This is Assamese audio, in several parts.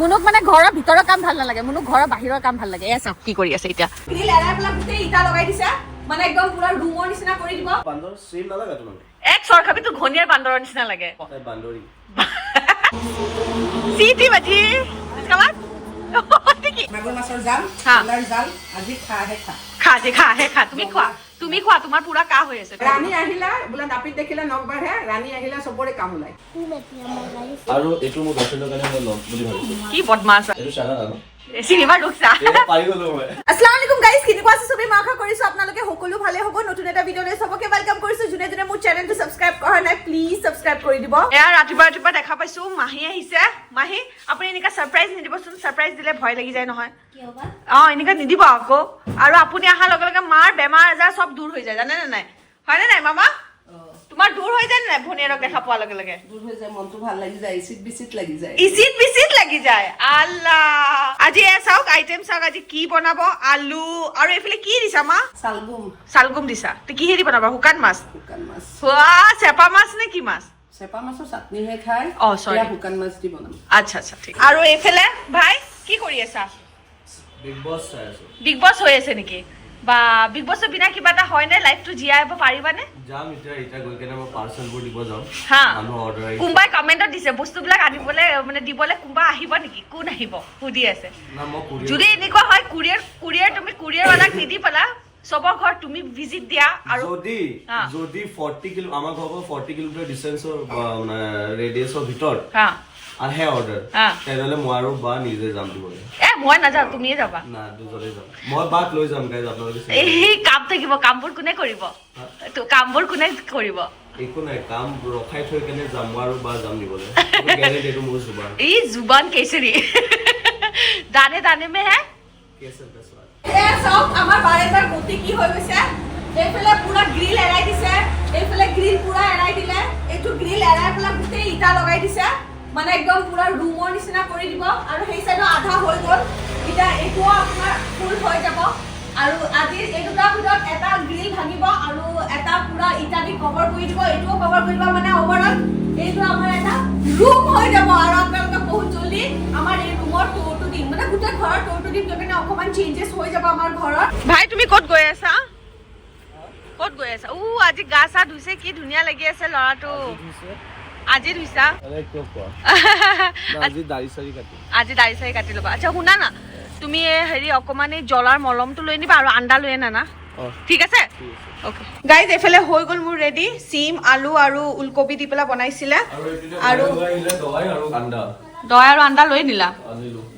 মুনুক মানে ঘৰৰ ভিতৰৰ কাম ভাল নালাগে, মুনুক ঘৰৰ বাহিৰৰ কাম ভাল লাগে। এয়া চাওক কি কৰি আছে এতিয়া। গ্ৰিল এৰাই পেলাই গোটেই ইটা লগাই দিছে, মানে একদম পুৰা ৰুমৰ নিচিনা কৰি দিব। বান্দৰ শ্ৰীম নালাগে তোমাক? এক চৰ খাবি তোৰ ঘনিয়াৰ বান্দৰৰ নিচিনা লাগে। বান্দৰী চিটি বাজি কামাত মাগুৰ মাছৰ জাল, আলাৰ জাল, আজি খাহে খা। খা যে খাহে খা, তুমি খোৱা তোমাৰ পুৰা কাহ হৈ আছে। ৰাণী আহিলা বোলে নাপিত দেখিলে নখ বাঢ়ে, ৰাণী আহিলা চবৰে কাম ওলাই। আৰু এইটো মোৰ গাৰ্লফ্ৰেণ্ডৰ কাৰণে মই ল'ম বুলি ভাবিছো। কি বদমাছ এইটো চানা জানো? চিনেমা ৰুকছা। এটা পাৰি গলো মই। আসসালামু আলাইকুম গাইস, কেনেকুৱা আছে সবে? মই আশা কৰিছো আপোনালোকে সকলো ভালে হ'ব। নতুন এটা ভিডিঅ'লৈ সবকে ওয়েলকাম কৰিছো। যোনে যোনে মোৰ চেনেলটো সাবস্ক্ৰাইব কৰা নাই প্লিজ সাবস্ক্ৰাইব কৰি দিব। এয়া ৰাতিপুৱা দেখা পাইছো মাহী আহিছে। মাহী আপুনি এনেকা সাৰপ্ৰাইজ নিদিবচোন, সাৰপ্ৰাইজ দিলে ভয় লাগি যায় নহয়। এনেকা নিদিব আকৌ। আৰু আপুনি অহাৰ লগে লগে মাৰ বেমাৰ আজাৰ সব দূৰ হৈ যায়, জানে নে নাই? হয়নে নাই মামা? তোমাৰ দূৰ হৈ যায় নে নাই? ভনিয়েৰক দেখা পোৱাৰ লগে লগে দূৰ হৈ যায়, মনটো ভাল লাগি যায়, ইচিত বিচিত লাগি যায়। ইচিত বিচিত লাগি যায়। আল্লাহ, আজি এ চাওক আইটেম চাওক, আজি কি বনাব? আলু আৰু এইফালে কি দিছা মা? চালগুম দিছা। তো কিহেদি বনাবা? শুকান মাছ? শুকান মাছ। চেপা মাছ নে কি মাছ? চেপা মাছৰ চাটনিহে খাই, সৰি শুকান মাছ দি বনাম। আচ্ছা আচ্ছা ঠিক। আৰু এইফালে ভাই কি কৰি আছা? বিগ বছ চাই আছো। বিগ বছ হৈ আছে নেকি? বা বিগ বছৰ বিনা কিবা এটা হয় নে? লাইফটো জীয়াব পাৰিবানে? যাম এতিয়া গৈ কেনে মই পাৰ্চেলবোৰ দিব যাম। হা, মানুহ অৰ্ডাৰ আহিছে। কোনোবাই কমেণ্টত দিছে বস্তুবিলাক আনিবলৈ মানে দিবলৈ কোনোবা আহিব নেকি? কোন আহিব সুধি আছে। না মই কুৰিয়াৰ যদি এনেকুৱা হয় কুৰিয়াৰ তুমি কুৰিয়াৰৱালাক নিদি পেলা চবৰ ঘৰত তুমি ভিজিট দিয়া। আৰু যদি 40 কিলো আমাৰ ঘৰৰ পৰা 40 কিলোমিটাৰ ডিষ্টেন্সৰ মানে ৰেডিয়াছৰ ভিতৰত আহে অৰ্ডাৰ, তেনেহ'লে মই আৰু বা নিজে যাম দিবলৈ। মই নাযাওঁ, তুমিয়ে যাবা। না দুজনে যাম, মই বাক লৈ যাম গাইজ। আপোনালোকে এই কাম থাকিব, কামবোৰ কোনে কৰিব? কামবোৰ কোনে কৰিব? একো নাই, কাম ৰখাই থৈ কেনে যাম মই আৰু বা যাম দিবলৈ। গেৰেণ্টি এইটো মোৰ জুবান। এই জুবান কেচৰি দানে দানে মে হে কেচৰ পেছৱাত। এ সব আমাৰ বাৰেদাৰ গতি কি হৈ গৈছে। এইফালে পুৰা গ্ৰিল এৰাই দিছে, এইফালে গ্ৰিল পুৰা এৰাই দিলে, এইটো গ্ৰিল এৰাই পেলাই গোটেই ইটা লগাই দিছে, মানে একদম পুৰা ৰুমৰ নিচিনা কৰি দিব। আৰু সেই চাইডৰ আধা হৈ গ'ল, এতিয়া এইটোও আপোনাৰ ফুল হৈ যাব। আৰু আজি এই দুটাৰ ভিতৰত এটা গ্ৰিল ভাঙিব আৰু এটা পুৰা ইটা দি কভাৰ কৰি দিব, এইটোও কভাৰ কৰি দিব। মানে ওভাৰঅল এইটো আমাৰ এটা ৰুম হৈ যাব। আৰু আপোনালোকে বহুত জলদি আমাৰ এই ৰুমৰ টুৰটো দিম, মানে গোটেই ঘৰৰ টুৰটো দিম, মানে অকমান চেঞ্জেছ হৈ যাব আমাৰ ঘৰত। ভাই তুমি ক'ত গৈ আছা? ক'ত গৈ আছা? আজি গা চা ধুইছে, কি ধুনীয়া লাগি আছে ল'ৰাটো। আজি ধুইছা? আজি দাড়ি চাৰি কাটি ল'বা। আচ্ছা শুনা না, তুমি হেৰি অকমান এই জ্বলাৰ মলমটো লৈ নিবা আৰু আন্দা লৈ আনা না, ঠিক আছে? ওকে গাইজ, এইফালে হৈ গ'ল মোৰ ৰেডি। চিম আলু আৰু ওলকবি দি পেলাই বনাইছিলে। আৰু দৈ আৰু আন্দা লৈ নিলা?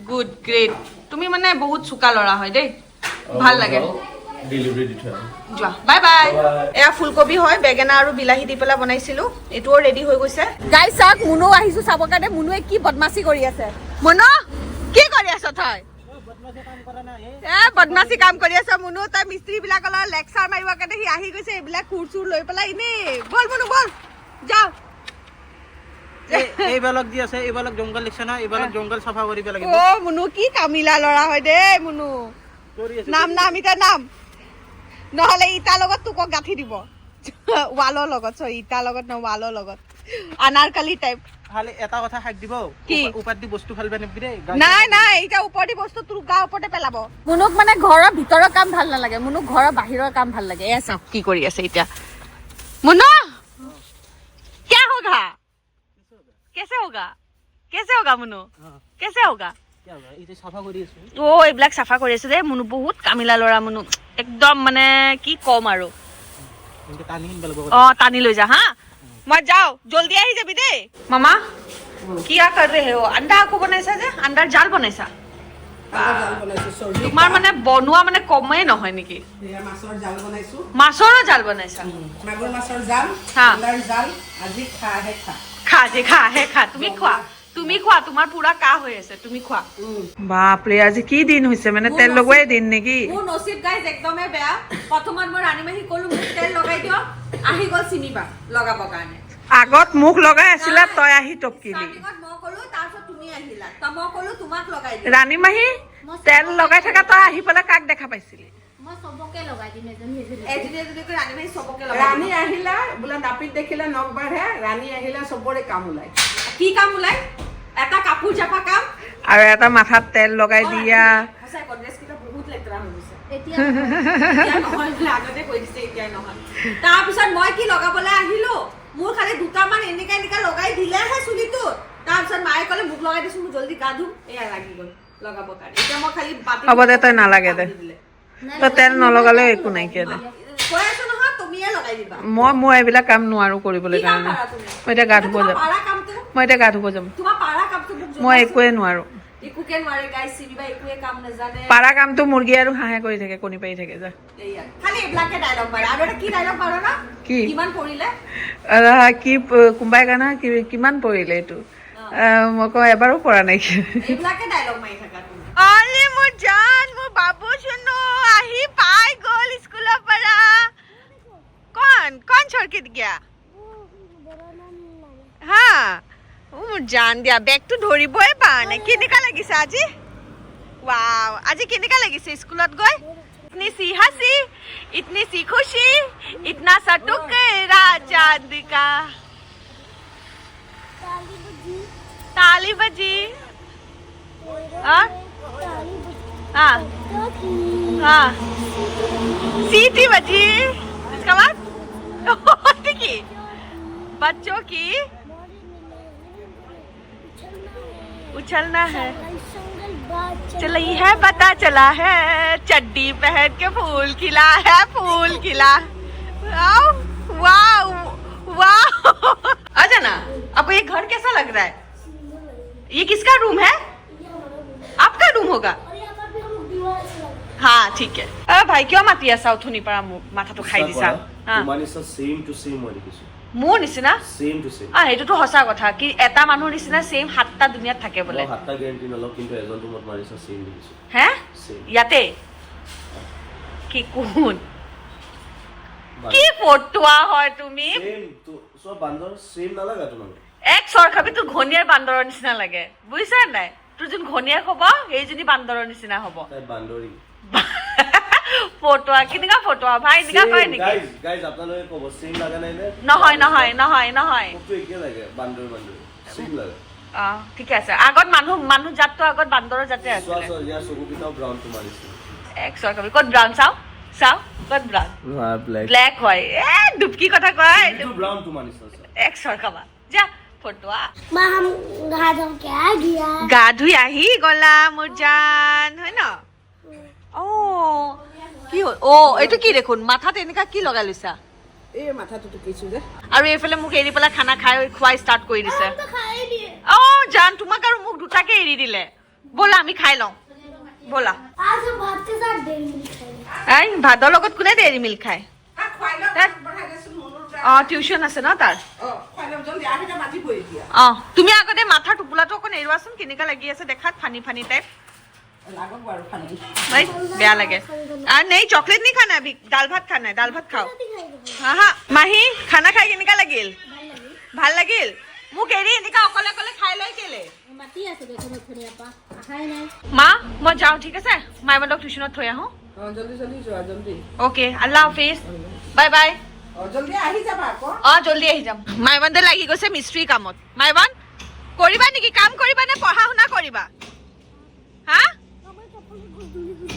Good great. তুমি মানে বহুত চোকা ল'ৰা হয় দেই, ভাল লাগে। যোৱা, বাই বাই। এয়া ফুলকবি হয়, বেঙেনা আৰু বিলাহী দি পেলাই বনাইছিলো, এইটোও ৰেডি হৈ গৈছে। গাই চাওক, মুনু আহিছো চাবৰ কাৰণে। মুনুৱে কি বদমাচি কৰি আছে। মুনু কি কৰি আছ তই? বদমাচি কাম কৰি আছ মুনু। তই মিস্ত্ৰী বিলাকৰ লেকচাৰ মাৰিবৰ কাৰণে সি আহি গৈছে, এইবিলাক খুৰ চুৰ লৈ পেলাই এনেই। বল মুনু বল, যাও। এইবালক দি আছে, এইবালক জংগল লিখছে না, এইবালক জংগল চাফা কৰিব লাগে। মুনু কি কামিলা ল'ৰা হয় দেই মুনু। নাম এতিয়া নাম, নহলে ইটাৰ লগত তোকক গাঁঠি দিব। ৱালৰ লগত, চৰি ইটাৰ লগত ন, ৱালৰ লগত। আনাৰকালি টাইপ। খালি এটা কথা হাক দিব, ওপৰত দি বস্তু ফালিব নিবি দেই। নাই এতিয়া ওপৰত দি বস্তু তোৰ গা ওপৰতে পেলাব। মুনুক মানে ঘৰৰ ভিতৰৰ কাম ভাল নালাগে, মুনুক ঘৰৰ বাহিৰৰ কাম ভাল লাগে। এয়া চাওক কি কৰি আছে এতিয়া। মুনু क्या होगा? कैसे होगा মুনু? कैसे होगा? এইবিলাক চাফা কৰি আছো দেই। মুনু বহুত কামিলা ল'ৰা মুনু, একদম মানে কি কম আৰু। টানি লৈ যা হা, মই যাও, জলদি আহি যাবি দেই। মামা কিয়া কৰ ৰহে হো? আণ্ডা আকৌ বনাইছা যে, আণ্ডাৰ জাল বনাইছা? তোমাৰ মানে বনোৱা মানে কমেই নহয় নেকি? মাছৰ জাল বনাইছো। মাছৰো জাল বনাইছা? মাগুৰ মাছৰ জাল, আলাৰ জাল, আজি খাহে খা। খা তুমি খোৱা, তোমাৰ পুৰা কাহ হৈ আছে, তুমি খোৱা। বাপৰে, আজি কি দিন হৈছে, মানে তেল লগোৱাই দিন নেকি? মোৰ নচিব গাইজ একদমেই বেয়া। প্ৰথমত মই ৰাণী মাহী ক'লো মোক তেল লগাই দিয়, আহি গ'ল চিনিবা লগাবৰ কাৰণে। আগত মুখ লগাই আছিলা, তই আহি টপকিলি। মই ক'লো, তাৰপিছত তুমি আহিলা, মই ক'লো তোমাক লগাই দিম। ৰাণী মাহী তেল লগাই থকা তই আহি পেলাই কাক দেখা পাইছিলি? ৰাণী আহিলা বোলে নাপিত দেখিলে নখ বাঢ়ে, ৰাণী আহিলা চবৰে কাম ওলাই। কি কাম ওলাই? এটা কাপোৰ জাপা কাম, আৰু এটা মাথাত তেল লগাই দিয়া সঁচাই কলেজ কিটা বহুত লেতেৰা হৈ গৈছে এতিয়া নহয় বোলে আগতে কৈ দিছে এতিয়া নহয় তাৰপিছত মই কি লগাবলৈ আহিলো মোৰ খালি দুটামান এনেকা লগাই দিলেহে চুলিটো তাৰপিছত মায়ে ক'লে মোক লগাই দিছো মই জলদি গা ধুম এয়া লাগি গ'ল লগাব কাৰণে এতিয়া মই খালি বাতি হ'ব দে তই নালাগে দে তই তেল নলগালেও একো নাইকিয়া দে কৈ আছো নহয় তুমিয়ে লগাই দিবা মই এইবিলাক কাম নোৱাৰো কৰিবলৈ কি কাম কাৰণে পাৰা তুমি মই এতিয়া গা ধুব যাম পাৰা কামটো মই এতিয়া গা ধুব যাম তোমাৰ পাৰা কামটো মোক মই একোৱে নোৱাৰো একোকে নোৱাৰে গাইছ চিৰিবা একোৱে কাম নাজানে পাৰা কামটো মুৰ্গী আৰু হাঁহে কৰি থাকে কণী পাৰি থাকে যা এইয়া খালি এইবিলাকে ডায়লগ মাৰে আৰু এটা কি ডায়লগ মাৰো না কি? কিমান পৰিলে কি কোনোবাই কাৰণে কিমান পৰিলে এইটো মই কওঁ এবাৰো পৰা নাই এইবিলাকে ডায়লগ মাৰি থাকা তুমি আৰে মোৰ জান মোৰ বাবু শুনো আহি পাই গ'ল স্কুলৰ পৰা কোন छोड़ के गया হা মোৰ জান দিয়া বেগটো ধৰিবই পৰা নাই কেনেকা লাগিছে আজি वाव আজি কেনেকা লাগিছে স্কুলত গৈ इतनी सी हंसी इतनी सी खुशी इतना सा टुकड़ा चांद का ताली बजी हाँ हाँ हाँ सीटी बजी इसका बाद की बच्चों की उछलना है चली है पता चला है चड्डी पहन के फूल खिला है फूल खिला वाओ वाओ वाओ आ जाना आपको ये घर कैसा लग रहा है ये किसका रूम है आपका रूम होगा हाँ ठीक है भाई क्यों माती আছা উঠনি পৰা মাথাটো খাই দিছা তোমাৰ নিচিনা সেম টু সেম মই দেখিছো মোৰ নিচিনা সেম টু সেম সেইটোতো সঁচা কথা কি এটা মানুহৰ নিচিনা সেম সাতটা দুনিয়াত থাকে বোলে সাতটা গ্যাৰান্টি নলও কিন্তু এজন তোমাৰ নিচিনা সেম দেখিছো হে Same. ইয়াতে কি কোন কি ফটোৱা হয় তুমি সেম তো সব বান্দৰ সেম নালাগা তোমাক এক চৰ খাবি তোৰ ঘনিয়াৰ বান্দৰৰ নিচিনা লাগে বুজিছা নাই তোৰ যোন ঘনিয়াৰ হ'ব সেইজনী বান্দৰৰ নিচিনা হ'ব তাই বান্দৰী ফটোৱা কেনেকা ফটোৱা ভাই এনেকা কয় নেকি গাইজ আপোনালোকে ক'ব সেম লাগা নাই নে নহয় নহয় নহয় নহয় মোকতো একে লাগে বান্দৰ সেম লাগে ঠিকে আছে আগত মানুহ জাতটো আগত বান্দৰৰ জাতে আছে চোৱা ইয়াৰ চকুকেইটাও ব্ৰাউন তোমাৰ নিচিনা এক চৰ খাবি ক'ত ব্ৰাউন চাও ক'ত ব্ৰাউন ব্লেক হয় ডুবকি কথা কয় এইটো ব্ৰাউন তোমাৰ নিচিনা এক চৰ খাবা যা ফটোৱা माँ हम नहा धो के आ गया গা ধুই আহি গলা মোৰ জান হয় ন কি হ'ল এইটো কি দেখোন মাথাত এনেকা কি লগাই লৈছা এই মাথাটো টুকিছো যে আৰু এইফালে মোক এৰি পেলাই খানা খোৱা ষ্টাৰ্ট কৰি দিছে तो खाए दिए জান তোমাক আৰু মোক দুটাকে এৰি দিলে ব'লা আমি খাই লওঁ ব'লা आज हम भात के साथ डेरी मिल्क खाएंगे এই ভাতৰ লগত কোনে ডেইৰী মিল্ক খায় খুৱাই লওক বঢ়াই দেচোন মনৰ টিউচন আছে ন তাৰ খুৱাই লওক জলদি আহিটা মাতি বহি দিয়া তুমি আগতে মাথাৰ টোপোলাটো অকণ এৰুৱাচোন কেনেকা লাগি আছে দেখাত ফানি ফানি টাইপ লাগক বাৰু ফানি भाई बेया लगे नहीं चॉकलेट नहीं खाना अभी दाल भात खाना है दाल भात खाओ हाँ हाँ माही खाना खाई केनेका লাগিল ভাল লাগিল মোক এৰি এনেকা অকলে অকলে খাই লৈ কেলে माती আছে দেখো না ফরে আপা খায় নাই মা মই যাওঁ ঠিক আছে মাই বলক টিউশনত থৈ আহো জলদি জলদি যোৱা জলদি okay Allah Hafiz bye bye জলদি আহি যাবা আকৌ জলদি আহি যাম মাইবানতে লাগি গৈছে মিস্ত্ৰী কামত মাইবান কৰিবা নেকি কাম কৰিবা নে পঢ়া শুনা কৰিবা হা আমাৰ কাপড় গুলি গুলি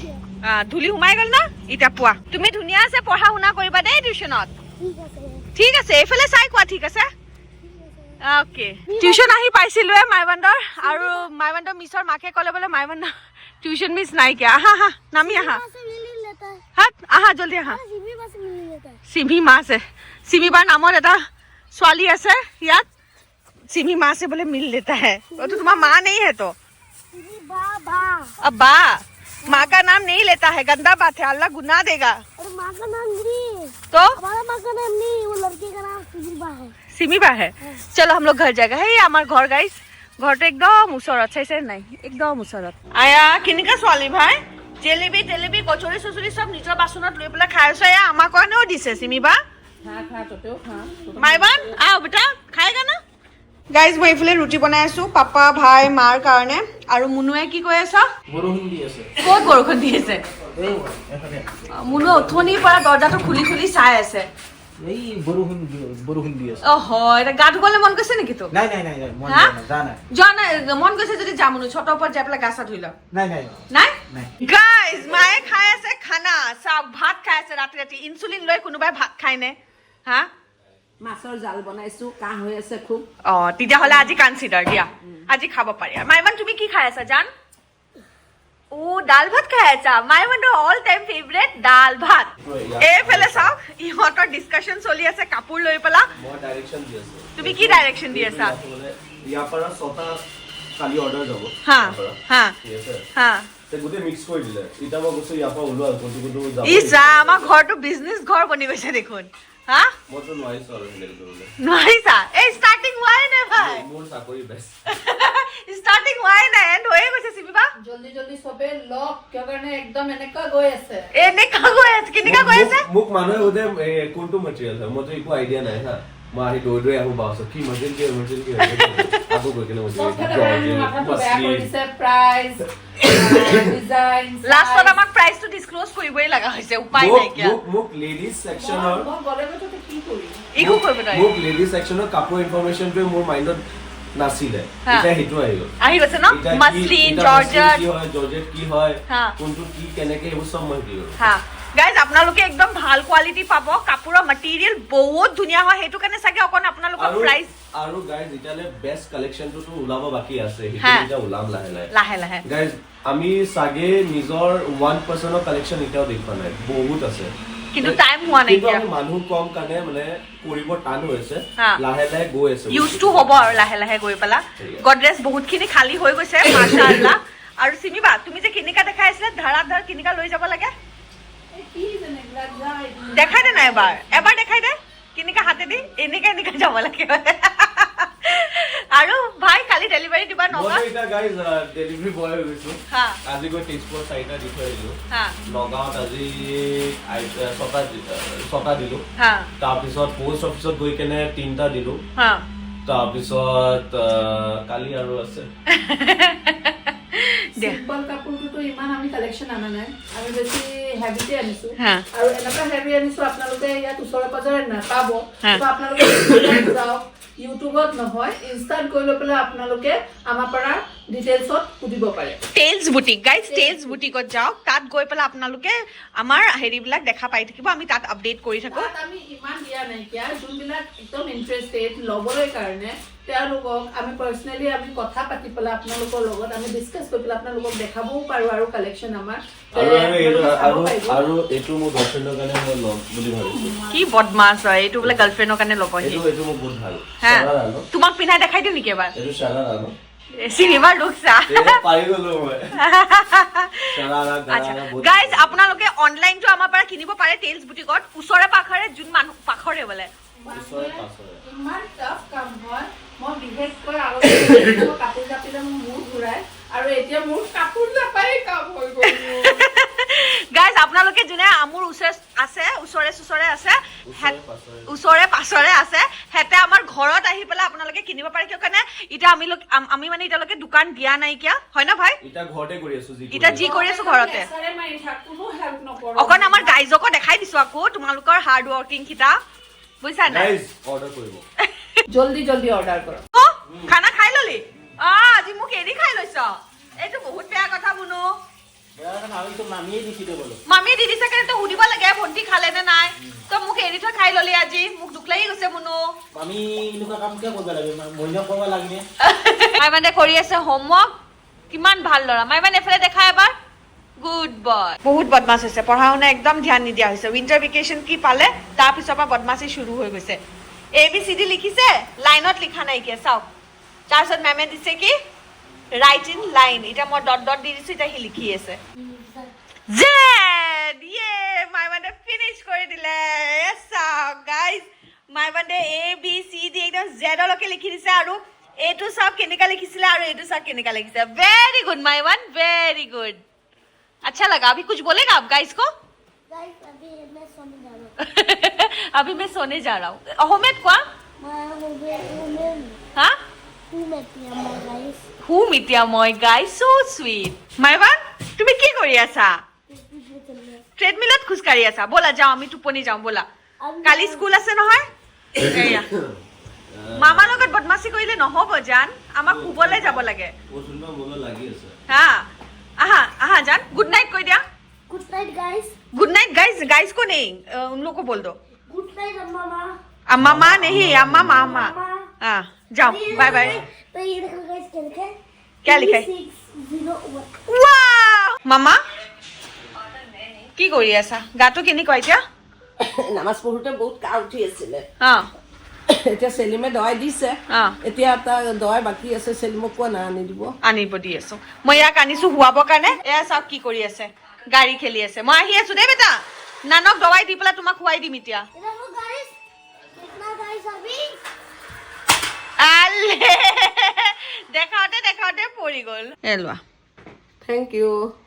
ধুলি সোমাই গ'ল না ইটা পোৱা তুমি ধুনীয়া আছে পঢ়া শুনা কৰিবা দেই টিউশনত ঠিক আছে ঠিক আছে এইফালে চাই কোৱা ঠিক আছে ওকে টিউশন আহি পাইছিলোৱে মাইবান্দৰ আৰু মাইবান্দৰ মিছৰ মাকে ক'লে বোলে মাইবান্দৰ টিউশন মিছ নাই কিয়া আহা আহা নামি আহা से मिल लेता है হাত আহা জলদি আহা जिमी बस मिल लेता है চিমি মা আছে চিমিবাৰ নামৰ এটা ছোৱালী আছে ইয়াত চিমি মা আছে বোলে মিল लेता है वो तो तुम्हारा माँ नहीं है तो जिमी बाबा अब बा माँ का नाम नहीं लेता है गंदा बात है अल्लाह गुनाह देगा और माँ का नाम नहीं तो हमारा माँ का नाम नहीं वो लड़के का नाम सिमिबा है চিমিবা है चलो हम लोग घर जाएगा हे আমাৰ ঘৰ গাইছ ঘৰটো একদম ওচৰত চাইছে নাই একদম ওচৰত আয়া কেনেকা ছোৱালী ভাই জেলেবি তেলেবি কচৰি চচৰি সব নিজৰ বাচনত লৈ পেলাই খাই আছে এয়া আমাৰ কাৰণেও দিছে চিমিবা খা ততেও খা মাইবান আহ বেটা খাইগা না গাইজ মই এইফালে ৰুটি বনাই আছো পাপা ভাই মাৰ কাৰণে আৰু মুনুৱে কি কৈ আছা বৰষুণ দি আছে ক'ত বৰষুণ দি আছে মুনু উঠনিৰ পৰা দৰ্জাটো খুলি খুলি চাই আছে এই বৰষুণ দি আছে অহ এটা গা ধুবলৈ মন গৈছে নেকি তো নাই মন হা? যোৱা নাই যোৱা নাই মন গৈছে যদি যাম ছটৰ ওপৰত যাই পেলাই গা চা ধুই লওঁ নাই নাই নাই গাইজ মায়ে খাই আছে খানা চাওক ভাত খাই আছে ৰাতি ৰাতি ইনচুলিন লৈ কোনোবাই ভাত খায়নে হা মাছৰ জাল বনাইছো কাহ হৈ আছে খুব অ তেতিয়াহ'লে আজি কনচিডাৰ দিয়া আজি খাব পাৰি মাইমান তুমি কি খাই আছা জান ও দাল ভাত খাই আছা মাইমানৰ অল টাইম ফেভৰেট দাল ভাত এইফালে চাওক ইহঁতৰ ডিছকাশ্যন চলি আছে কাপোৰ লৈ পেলা মই ডাইৰেকশ্যন দি আছো তুমি কি ডাইৰেকশ্যন দি আছা ইয়াৰ পৰা 6টা কালি অৰ্ডাৰ যাব হা হা ঠিক আছে হা তে গোটেই মিক্স কৰি দিলে এতিয়া মই কৈছো ইয়াৰ পৰা ওলোৱা কোনটো যাব ইছা আমাৰ ঘৰটো বিজনেছ ঘৰ বনি গৈছে দেখোন হা মইতো নোৱাৰিছো আৰু হেণ্ডেল কৰিবলৈ নোৱাৰিছা এই ষ্টাৰ্টিং হোৱাই নাই ভাই মোৰ চাকৰি বেষ্ট ষ্টাৰ্টিং হোৱাই নাই এণ্ড হৈয়ে গৈছে চিমিবা জলদি জলদি চবে লগ কিয় কাৰণে একদম এনেকুৱা গৈ আছে এনেকা গৈ আছে কেনেকা গৈ আছে মোক মানুহে সোধে কোনটো মেটেৰিয়েল হয় মইতো একো আইডিয়া নাই হা মই আহি দৌৰি আহো বাছ কি মেটেৰিয়েল কি আকৌ গৈ কিনে লাষ্টত আমাক প্ৰাইচটো ডিসক্লোজ কৰিবই লগা হৈছে উপায় নাইকিয়া মোক লেডিজ সেকশনৰ একো কৰিব নোৱাৰি মোক লেডিজ সেকশনৰ কাপোৰ ইনফৰমেশনটোৱে মোৰ মাইণ্ডত নাছিলে এতিয়া হেতু আহি গৈছে ন মাসলিন জৰ্জেট কি হয় জৰ্জেট কি হয় কোনটো কি কেনেকে এইবোৰ সব মই কি হা গাইজ আপোনালোকে একদম ভাল কোৱালিটি পাব কাপোৰৰ মেটেৰিয়েল বহুত ধুনীয়া হয় হেতু কাৰণে চাগে অকন আপোনালোকৰ প্ৰাইস আৰু গাইজ ইটালে বেষ্ট কালেকশনটো তো ওলাব বাকি আছে হেতু এটা ওলাম লাহে লাহে গাইজ আমি সাগে নিজৰ 1% কালেকশন এটাও দেখা নাই বহুত আছে কিন্তু টাইম হোৱা নাই কিন্তু আমি মানুহ কম কাৰণে মানে কৰিব টান হৈছে লাহে লাহে গৈ আছে ইউজ টু হ'ব আৰু লাহে লাহে গৈ পেলা গডৰেজ বহুতখিনি খালী হৈ গৈছে মাশাআল্লাহ আৰু চিমিবা তুমি যে কিনিকা দেখাই আছিলে ধৰা কিনিকা লৈ যাব লাগে দেখাই দে নাই এবাৰ দেখাই দে কিনিকা হাতে দি এনেকা যাব লাগে আৰু ভাই কালি ডেলিভাৰী দিবা নগা মই এটা গাইজ ডেলিভাৰী বয় হৈ গৈছো আজি গৈ টেস্টপৰ চাইটা দি থৈ আহিলো নগাঁৱত আজি ছটা দিলো তাৰপিছত পোষ্ট অফিচত গৈ কেনে 3টা দিলো তাৰপিছত কালি আৰু আছে সিম্পল কাপোৰটো ইমান আমি কালেকশন আনা নাই আমি বেছি হেভিতে আনিছো আৰু এনেকা হেভি আনিছো আপোনালোকে ইয়াত ওচৰে পাজৰে নাপাব তো আপোনালোকে যাওক ইউটিউবত নহয় ইনষ্টাত গৈ লৈ পেলাই আপোনালোকে আমাৰ পৰা ডিটেইলছত সুধিব পাৰে টেইলছ বুটিক গাইজ টেইলছ বুটিকত যাওক তাত গৈ পেলাই আপোনালোকে আমাৰ হেৰিবিলাক দেখা পাই থাকিব আমি তাত আপডেট কৰি থাকো আমি ইমান দিয়া নাইকিয়া যোনবিলাক একদম ইণ্টাৰেষ্টেড ল'বলৈ কাৰণে তেওঁলোকক আমি পাৰ্চনেলি আমি কথা পাতি পেলাই আপোনালোকৰ লগত আমি ডিছকাছ কৰি পেলাই আপোনালোকক দেখাবও পাৰো আৰু কালেকশ্যন আমাৰ আৰু এইটো মোৰ গাৰ্লফ্ৰেণ্ডৰ কাৰণে মই ল'ম বুলি ভাবিছো কি বদমাছ হয় এইটো বোলে গাৰ্লফ্ৰেণ্ডৰ কাৰণে ল'ব এইটো মোক বহুত ভাল তোমাক পিন্ধাই দেখাই দিওঁ নেকি এবাৰ এইটো শাৰাৰা ন চিনিবাৰ দুখছা পাৰি গলো মই গাইজ আপোনালোকে অনলাইনটো আমাৰ পৰা কিনিব পাৰে টেইলছ বুটিকত ওচৰে পাখৰে যোন মানুহ পাখৰে বোলে ইমান টাফ কাম হয় মই বিশেষকৈ আগতে কাপোৰ জাপিলে মোৰ ঘূৰাই আৰু এতিয়া মোৰ কাপোৰ জাপাই কাম হৈ গ'ল গাইজ আপোনালোকে যোনে মোৰ ওচৰে আছে ওচৰে পাছৰে আছে হেতে আমাৰ ঘৰত আহি পেলাই আপোনালোকে কিনিব পাৰে কিয় কাৰণে এতিয়া আমি মানে এতিয়ালৈকে দোকান দিয়া নাইকিয়া হয় না ভাই এটা ঘৰতে কৰি আছো যি কৰি আছো ঘৰতে অকণ আমাৰ গাইজকো দেখাই দিছো আকৌ তোমালোকৰ হাৰ্ড ৱৰ্কিং কিটা বুজিছা নাই গাইজ অৰ্ডাৰ কৰিব জলদি জলদি অৰ্ডাৰ কৰক খানা খাই ললি আজি মোক এৰি খাই লৈছ এইটো বহুত বেয়া কথা বুনু মামীয়ে দি দিছে কাৰণে তই সুধিব লাগে ভণ্টি খালে নে নাই তই মোক এৰি থৈ খাই ললি আজি মোক দুখ লাগি গৈছে মুনু মাইবানে কৰি আছে হোমৱৰ্ক কিমান ভাল ল'ৰা মাইবানে এফালে দেখা এবাৰ গুড বয় বহুত বদমাছ হৈছে পঢ়া শুনা একদম ধ্যান নিদিয়া হৈছে উইণ্টাৰ ভেকেশ্যন কি পালে তাৰপিছৰ পৰা বদমাছি শুৰু হৈ গৈছে ABCD লিখিছে লাইনত লিখা নাইকিয়া চাওক তাৰপিছত মেমে দিছে কি ৰাইট ইন লাইন এতিয়া মই ডট ডট দি দিছো এতিয়া সি লিখি আছে জেড মাইবানে ফিনিছ কৰি দিলে চাওক গাইজ মাইবানে ABCD একদম জেডলৈকে লিখি দিছে আৰু এইটো চাওক কেনেকা লিখিছিলে আৰু এইটো চাওক কেনেকা লিখিছে ভেৰি গুড মাইবান ভেৰি গুড अच्छा लगा अभी कुछ बोलेगा आप गाइस को गाइस अभी मैं सोने जा रहा हूँ अभी मैं सोने जा रहा हूँ होमेट क्या हाँ हु मितिया মই गाइस सो स्वीट माइवान তুমি কি কৰি আছা ট্ৰেডমিলত খোজ কাঢ়ি আছা বলা যাও আমি টোপনি যাও বলা কালি স্কুল আছে নহয় এয়া মামাৰ লগত বদমাছি কৰিলে নহব জান আমাক শুবলৈ যাব লাগে ওচুনবা মোলা লাগি আছে হা আহা আহা জান গুড নাইট কৈ দিয়া good night guys good night guys guys को नहीं उन लोग को बोल दो गुड नाइट अम्मा माँ अम्मा माँ नहीं अम्मा मामा हाँ जाओ बाय बाय तो ये देखो गाइस क्या लिखा है क्या लिखा है 601 वाह मामा কি কৰি আছা গাটো কেনেকুৱা এতিয়া নামাজ পঢ়োতে বহুত কাহ উঠি আছিলে হা এতিয়া সেলিমে দৱাই দিছে হা এতিয়া তাৰ দৱাই বাকী আছে সেলিমক কোৱা না আনি দিব আনিব দি আছো মই ইয়াক আনিছো হুৱাবৰ কাৰণে এয়া চাওক কি কৰি আছে গাড়ী খেলি আছে মই আহি আছো দেই বেটা নানক দৱাই দি পেলাই তোমাক খুৱাই দিম এতিয়া देखो गाइस कितना गाइस अभी আলে দেখাওতে দেখাওতে পৰি গ'ল এ লোৱা থেংক ইউ